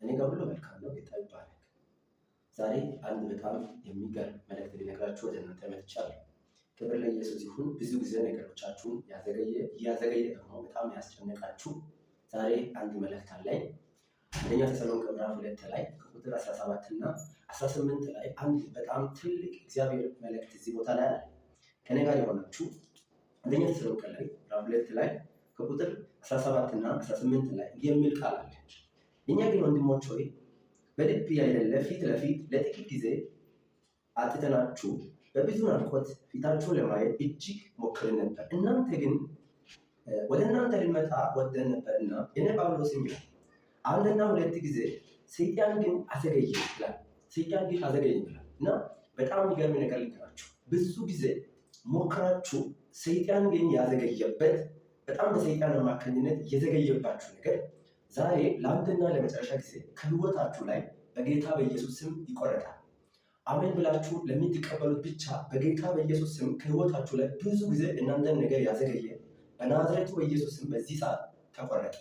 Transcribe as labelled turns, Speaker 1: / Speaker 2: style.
Speaker 1: እኔ ጋር ሁሉ መልካም ነው። ጌታ ይባረክ። ዛሬ አንድ በጣም የሚገርም መልእክት ሊነግራችሁ ወደ እናንተ መጥቻለሁ። ክብር ለኢየሱስ ይሁን። ብዙ ጊዜ ነገሮቻችሁን እያዘገየ ደግሞ በጣም ያስጨነቃችሁ ዛሬ አንድ መልእክት አለኝ። አንደኛ ተሰሎንቄ ምዕራፍ 2 ላይ ከቁጥር 17 እና 18 ላይ አንድ በጣም ትልቅ እግዚአብሔር መልእክት እዚህ ቦታ ላይ አለ። ከኔ ጋር የሆናችሁ አንደኛ ተሰሎንቄ ላይ ምዕራፍ 2 ላይ ከቁጥር 17 እና 18 ላይ የሚል ቃል አለ። እኛ ግን ወንድሞች ሆይ በልብ ያይደለ ፊት ለፊት ለጥቂት ጊዜ አጥተናችሁ በብዙ ናፍቆት ፊታችሁን ለማየት እጅግ ሞክረን ነበር። እናንተ ግን ወደ እናንተ ልንመጣ ወደን ነበርና እኔ ጳውሎስም ይላል አንድና ሁለት ጊዜ ሰይጣን ግን አዘገየ ይላል። ሰይጣን ግን አዘገየ ይላል እና በጣም የሚገርም ነገር ልንገራችሁ። ብዙ ጊዜ ሞክራችሁ ሰይጣን ግን ያዘገየበት በጣም በሰይጣን አማካኝነት የዘገየባችሁ ነገር ዛሬ ለአንድና ለመጨረሻ ጊዜ ከህይወታችሁ ላይ በጌታ በኢየሱስ ስም ይቆረጣል። አሜን ብላችሁ ለምትቀበሉት ብቻ በጌታ በኢየሱስ ስም ከህይወታችሁ ላይ ብዙ ጊዜ እናንተን ነገር ያዘገየ በናዝሬቱ በኢየሱስ ስም በዚህ ሰዓት ተቆረጠ።